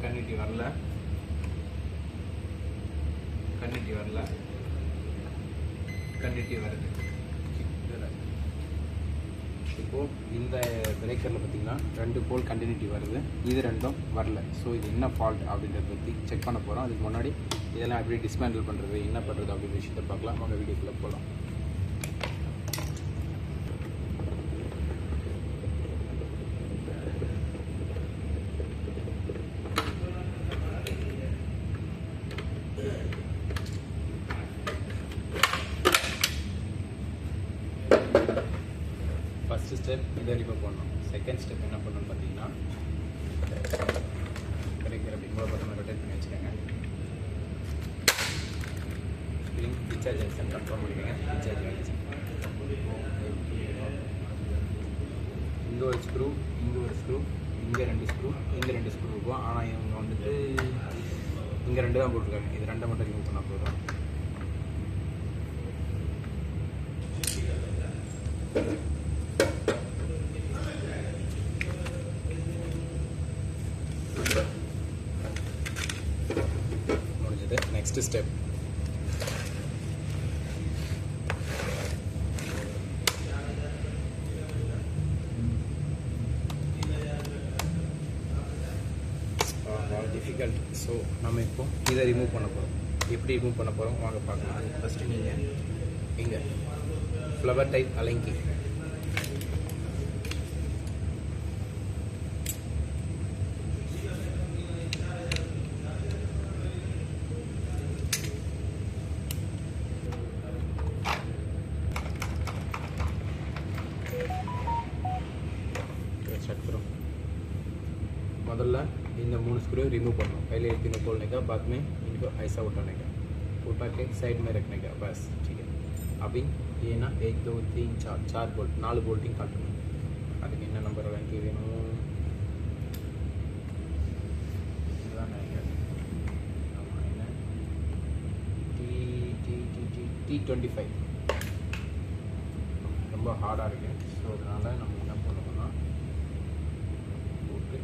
கன்னிட்டி வரல, கன்னிட்டி வரல, கன்னிட்டி வருது. இப்போது இந்த பிரேக்கரில் பார்த்திங்கன்னா 2 போல் கண்டினியூட்டி வருது, இது 2ம் வரல. ஸோ இது என்ன ஃபால்ட் அப்படின்றத பற்றி செக் பண்ண போகிறோம். அதுக்கு முன்னாடி இதெல்லாம் எப்படி டிஸ்மேண்டில் பண்ணுறது, என்ன பண்ணுறது அப்படின்ற விஷயத்தை பார்க்கலாம். அவங்க வீடியோக்குள்ளே போகலாம். ஃபஸ்ட்டு ஸ்டெப் இதை ரிமூவ் பண்ணணும். செகண்ட் ஸ்டெப் என்ன பண்ணணும்னு பார்த்தீங்கன்னா, கிடைக்கிற பிங்கோ பட்டன் ரொட்டேட் பண்ணி வச்சுக்கோங்க. ஸ்க்ரீன் ரீசார்ஜ் ஆகிடுச்சு கன்ஃபார்ம் பண்ணிக்கோங்க. ரீசார்ஜ் ஆகிடுச்சு. இங்கே ஒரு ஸ்க்ரூ, இங்கே ஒரு ஸ்க்ரூ, இங்கே 2 ஸ்க்ரூ, இங்கே 2 ஸ்க்ரூ இருக்கும். ஆனால் இவங்க வந்துட்டு இங்கே 2 தான் போட்டிருக்காங்க. இது 2 மட்டும் ரிமூவ் பண்ணால் போதும். முடிஞ்சது. Next step difficult. ஸோ நம்ம இப்போ இதை ரிமூவ் பண்ண போகிறோம். எப்படி ரிமூவ் பண்ண போகிறோம் வாங்க பார்க்கலாம். ஃபஸ்ட்டு நீங்கள் இங்கே ஃப்ளவர் டைப் அலங்கி முதல்ல இந்த 3 स्क्रू रिमूव करना. पहले एक तीनों खोलने का, बाद में इनको ऐसा उठाने का, उठा के साइड में रखने का, बस ठीक है. अभी ये ना 1 2 3 4 बोल्ट 4 बोल्टिंग काटना. அதுக்கு என்ன நம்பர் வாங்கி வேணும்? இதுதான் என்ன T25 ரொம்ப ஹார்டாக இருக்குது. ஸோ அதனால் நம்ம என்ன பண்ணணும்னா போட்டு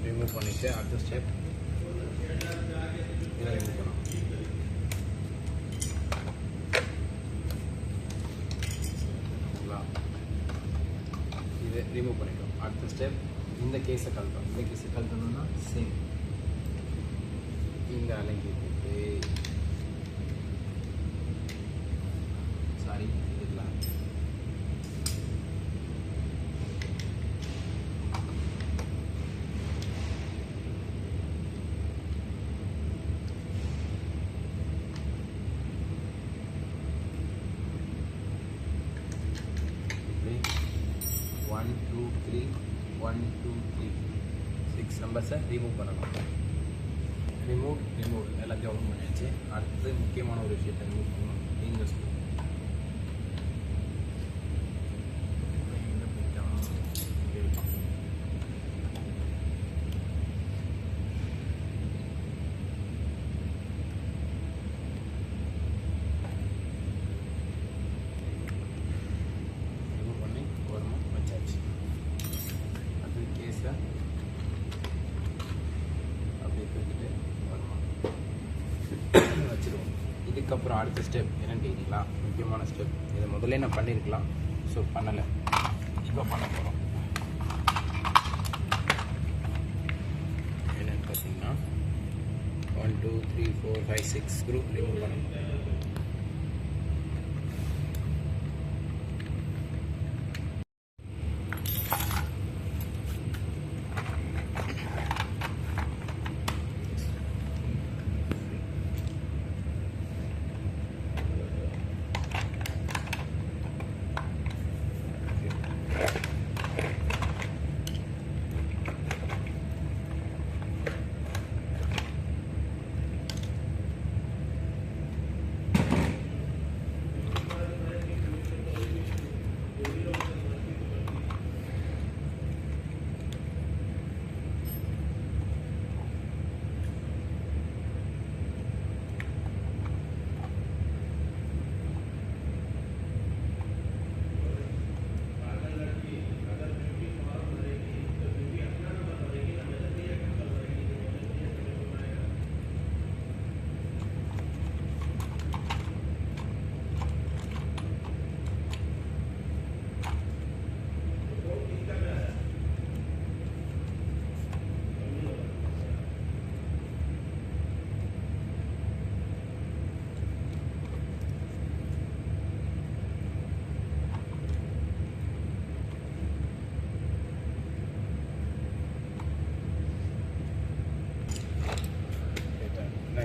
ரிமூவ் பண்ணிவிட்டு அடுத்த ஸ்டெப் இதை ரிமூவ் பண்ணணும். இதை ரிமூவ் பண்ணிட்டோம். அடுத்த ஸ்டெப் இந்த கேஸை கழட்டணும். இந்த கேஸை கழட்டணும்னா சேம் இந்த அலங்கி போட்டு சாரி இதெல்லாம் இப்படி 1 2 3 1 2 3 6 நம்பர்ஸை ரிமூவ் பண்ணணும். ரிமூவ் எல்லாத்தையும் ஓப்பன் பண்ணியாச்சு. அடுத்து முக்கியமான ஒரு விஷயத்தை ரிமூவ் பண்ணணும். இந்த ஸ்க்ரூ ரிமூவ் பண்ணி ஓரமாக வச்சாச்சு. அது கேஸை அப்படியே தூக்கிட்டு வச்சுருவோம். இதுக்கப்புறம் அடுத்த ஸ்டெப் என்னன்னு கேட்டிங்களா, முக்கியமான ஸ்டெப். இதை முதல்ல நான் பண்ணியிருக்கலாம், ஸோ பண்ணலை. இப்போ பண்ண போகிறோம். என்னென்னு பார்த்தீங்கன்னா 1 2 3 4 5 6 ஸ்க்ரூ ரிமூவ் பண்ணணும்.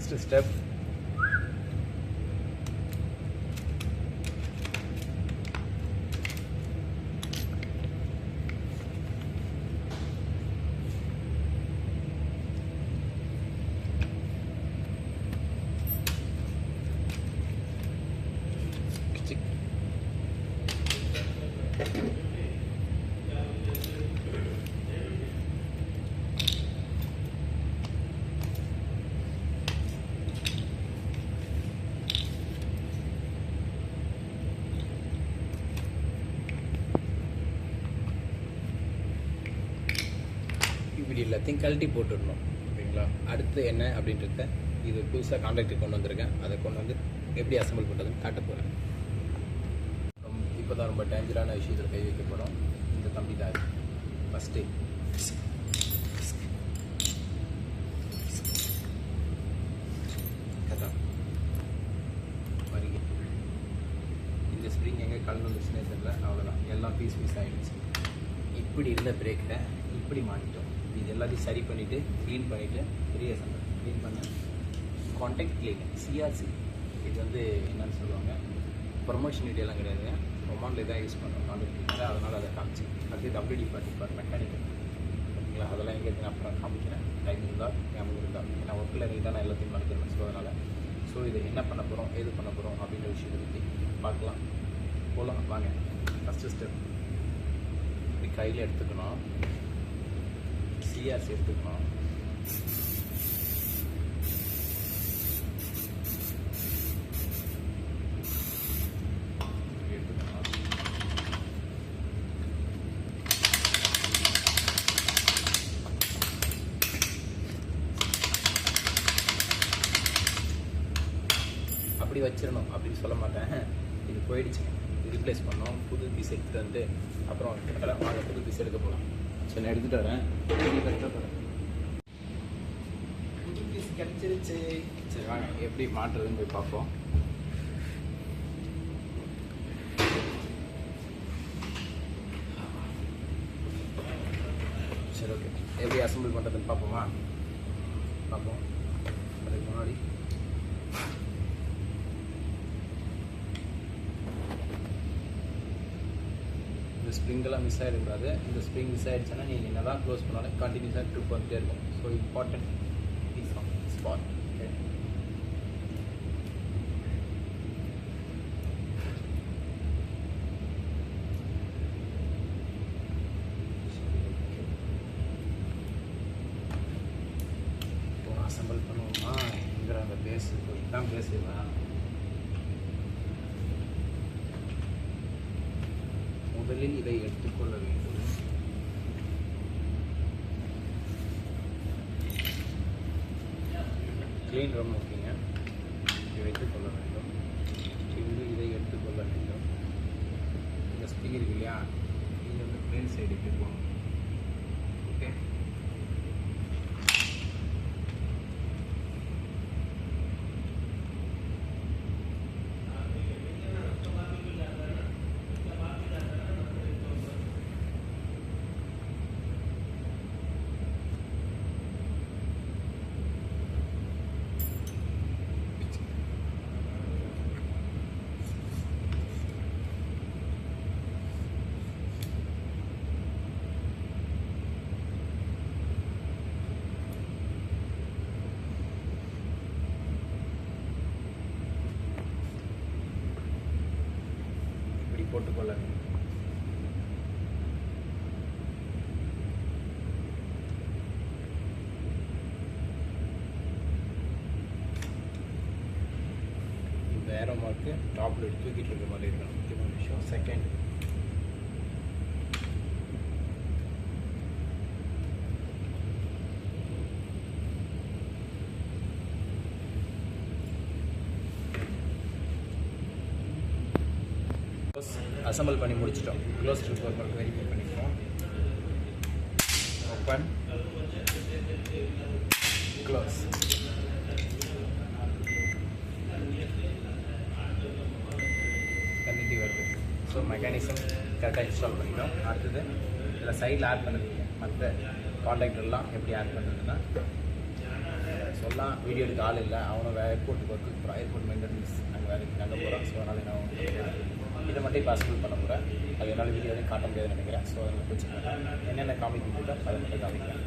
Next step, இப்படி எல்லாத்தையும் கழட்டி போட்டுடணும். ஓகேங்களா? அடுத்து என்ன அப்படின்றத இது புதுசாக கான்ட்ராக்டர் கொண்டு வந்திருக்கேன். அதை கொண்டு வந்து எப்படி அசம்பிள் பண்ணுறதுன்னு காட்ட போகிறேன். இப்போ தான் ரொம்ப டேஞ்சரான விஷயத்தில் கை வைக்க போகிறோம். இந்த கம்பி தான் ஃபஸ்ட்டு வருகை. இந்த ஸ்ப்ரிங் எங்கே கலந்து வந்துச்சுன்னே தெரியல. அவ்வளோதான், எல்லாம் பீஸ் ஆகிடுச்சு. இப்படி இருந்த பிரேக்கை இப்படி மாட்டிட்டோம். இது எல்லாத்தையும் சரி பண்ணிவிட்டு க்ளீன் பண்ணிவிட்டு பெரிய சம்பளம் க்ளீன் பண்ண கான்டாக்ட் கிளீனர் சிஆர்சி. இது வந்து என்னன்னு சொல்லுவாங்க, ப்ரொமோஷன் டீட்டெயிலாம் கிடையாது. ரொமானில் தான் யூஸ் பண்ணுறோம் கான்டாக்ட் கிளீனர். அதனால் அதை காமிச்சு அடுத்து WD பார்ட் மெக்கானிக்கல். ஓகேங்களா? அதெல்லாம் எங்கே நான் அப்புறம் காமிக்கிறேன். டைம் இருந்தால் ஞாபகம் இருந்தால். ஏன்னா ஒர்க்கில் நீங்கள் தான் நான் எல்லாத்தையும் மறந்துடுவேன். ஸோ அதனால் இது என்ன பண்ண போகிறோம், ஏது பண்ண போகிறோம் அப்படின்ற விஷயத்தை பற்றி பார்க்கலாம். போகலாம் வாங்க. ஃபஸ்ட்டு ஸ்டெப், இப்படி கையில் எடுத்துக்கணும். சிஆர்சி எடுத்துக்கணும். அப்படி வச்சிடணும் அப்படின்னு சொல்ல மாட்டேன். இது போயிடுச்சு, ரீப்ளேஸ் பண்ணோம். புது பீஸ் எடுத்துகிட்டு வந்து அப்புறம் வாங்க புது பீஸ் எடுக்க போகலாம். சரி, நான் எடுத்துகிட்டு வரேன். கஷ்டப்படுறேன். புது பீஸ் கிடச்சிருச்சு. சரி வாங்க எப்படி மாட்டுறதுன்னு போய் பார்ப்போம். சரி ஓகே, எப்படி அசம்பிள் பண்ணுறதுன்னு பார்ப்போம். அதுக்கு முன்னாடி இந்த ஸ்ப்ரிங்கெல்லாம் மிஸ் ஆகிடக்கூடாது. இந்த ஸ்ப்ரிங் மிஸ் ஆகிடுச்சுன்னா நீங்கள் என்ன தான் க்ளோஸ் பண்ணாலும் கண்டினியூஸாக ட்ரிப் வந்துட்டே இருக்கும். So important piece of spot. இப்போ அசம்பிள் பண்ணுவோமா? இங்கிற அந்த பேஸ் இதுதான் பேசுவேன். முதலில் இதை எடுத்துக்கொள்ள வேண்டும். கிளீன் ரம் ஓகேங்க. இதை வைத்துக்கொள்ள வேண்டும். இதை எடுத்துக்கொள்ள வேண்டும். இந்த ஸ்ப்ரிங் இருக்கு இல்லையா, இது வந்து பிளேன் சைடு இப்படி போகணும். ஓகே, போட்டுக்கொள்ள வேண்டும். இந்த ஏரோ மார்க்கு டாப்ல எடுத்து தூக்கிட்டு இருக்க மாதிரி இருக்கணும். முக்கியமான விஷயம். செகண்ட், அசம்பிள் பண்ணி முடிச்சிட்டோம். க்ளோஸ் டு ஃபோர் மட்டும் வெரிஃபை பண்ணிக்கிறோம். Open, close. கண்டினியூ வருது. ஸோ மெக்கானிசம் கரெக்டாக இன்ஸ்டால் பண்ணிட்டோம். அடுத்தது இதில் சைடில் ஆட் பண்ணுறீங்க. மற்ற கான்டாக்டர்லாம் எப்படி ஆட் பண்ணுறதுன்னா சொல்ல எல்லாம் வீடியோ எடுக்க ஆள் இல்லை, அவனும் ஏர்போர்ட்டுக்கு ஒர்க்கு போகிறான், ஏர்போர்ட் மெயின்டெனன்ஸ் நாங்கள் வேலைக்கு அங்கே போகிறோம். ஸோ அதனால் நான் இதை மட்டும் பாசிபிள் பண்ண போகிறேன். அது என்னால் வீடியோவையும் காட்ட முடியாதுன்னு நினைக்கிறேன். ஸோ அதை வச்சுக்கிறேன். என்னென்ன காமிக்க முடியுதோ அதை மட்டும் காமிக்கிறேன்.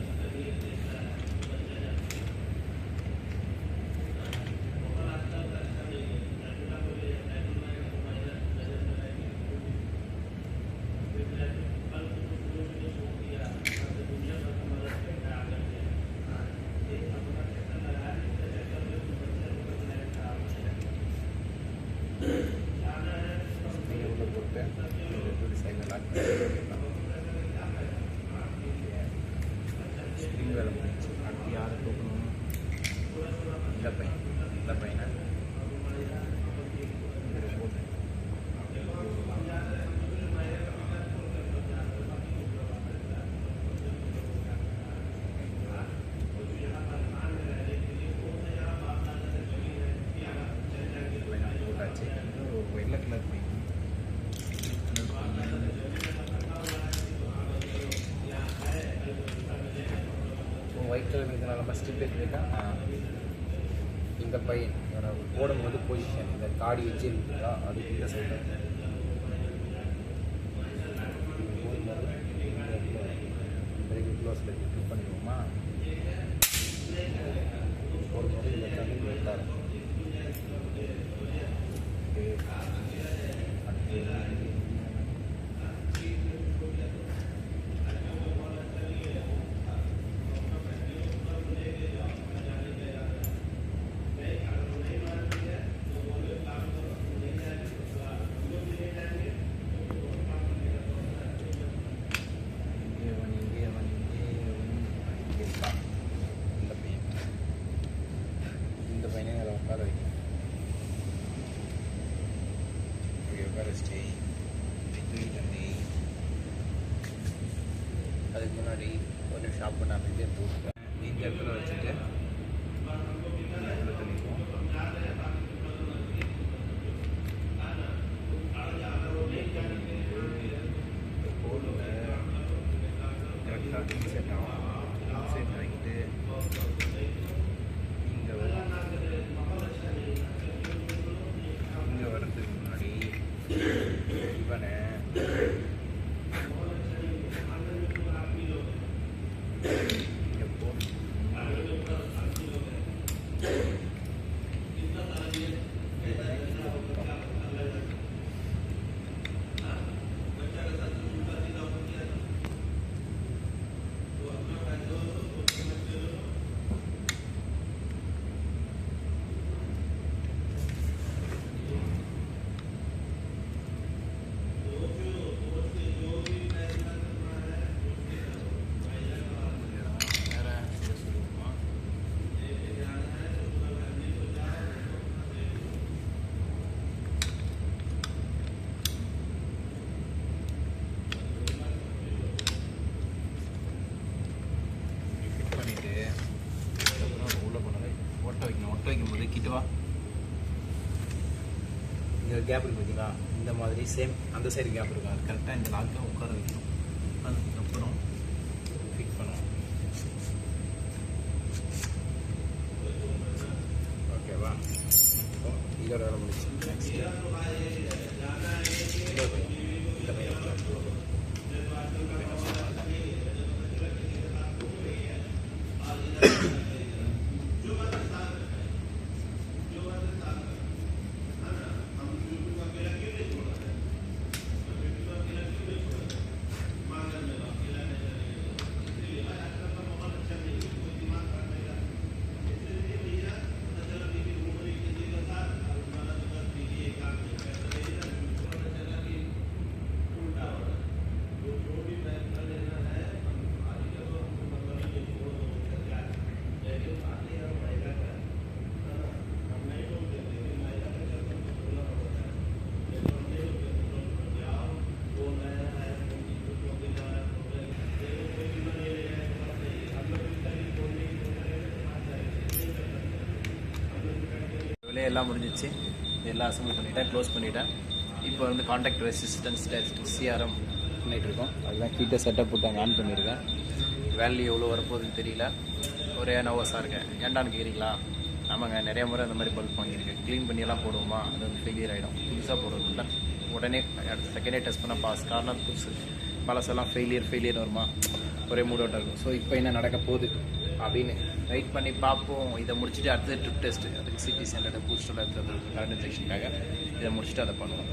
ஸ்ப்ரிங் வேலை முடிச்சு அடுத்து யாரை தூக்கணும்? இந்த பையனை போட்டாச்சு. வெள்ளை கலர் பையன் ஒயிட் கலர் இதனால் நம்ம ஸ்டிப் எடுத்துருக்கா. இந்த பையன் போடும்போது பொசிஷன் இந்த காடி வச்சு இருக்குதா அது இந்த சைடு க்ளோஸில் கிளிக் பண்ணிடுவோமா? போடும்போது இந்த தண்ணி வைத்தாரு. இந்த பையனை அதை உட்கார வைக்கும். உட்கார வச்சு அதுக்கு முன்னாடி ஒரு ஷாப் பண்ண அப்படியே போட்டுருக்கேன். இந்த இடத்துல வச்சுட்டு பண்ணிக்குவோம். கரெக்டாக இன்செட் ஆகும். இன்செட் ஆகிட்டு இங்கே வர்றதுக்கு முன்னாடி இவனை இங்கே போட்டு ஒட்ட வைக்கும்போது கிட்டவா இந்த கேப் இருக்கு பார்த்தீங்களா? இந்த மாதிரி சேம் அந்த சைடு கேப் இருக்கும். அது கரெக்டாக இந்த லாக்கை உட்கார வைக்கணும். அதுக்கப்புறம் ஃபிக்ஸ் பண்ணுவோம். ஓகேவா? இப்போ இதோட வேலை முடிச்சு நெக்ஸ்ட் இந்த பையன் எல்லாம் முடிஞ்சிச்சு. எல்லாம் அசம்பிள் பண்ணிவிட்டேன், க்ளோஸ் பண்ணிவிட்டேன். இப்போ வந்து காண்டாக்ட் ரெசிஸ்டன்ஸ் டெஸ்ட் சிஆர்எம் பண்ணிகிட்ருக்கோம். அதுதான் கிட்ட செட்டப் போட்டு அங்கே ஆன் பண்ணியிருக்கேன். வேல்யூ எவ்வளோ வரப்போகுதுன்னு தெரியல. ஒரே நர்வஸாக இருக்கேன். ஏன்டான்னு கேட்குறீங்களா? ஆமாங்க, நிறைய முறை அந்த மாதிரி பல்ப் வாங்கியிருக்கேன். க்ளீன் பண்ணியெல்லாம் போடுவோமா, அது வந்து ஃபெயிலியர் ஆகிடும். புதுசாக போடுறதுல உடனே அடுத்த செகண்டே டெஸ்ட் பண்ணால் பாஸ். காரணம் புதுசு, பழசெல்லாம் ஃபெயிலியர் வருமா, ஒரே மூடோட்டம் இருக்கும். ஸோ இப்போ என்ன நடக்க போகுது அப்படின்னு வெயிட் பண்ணி பார்ப்போம். இதை முடிச்சுட்டு அடுத்தது ட்ரிப் டெஸ்ட்டு, அதுக்கு சிடி சென்டர் பூஸ்டரில் எடுத்து கரண்ட் இன்ஜெக்ஷனுக்காக இதை முடிச்சுட்டு அதை பண்ணுவோம்.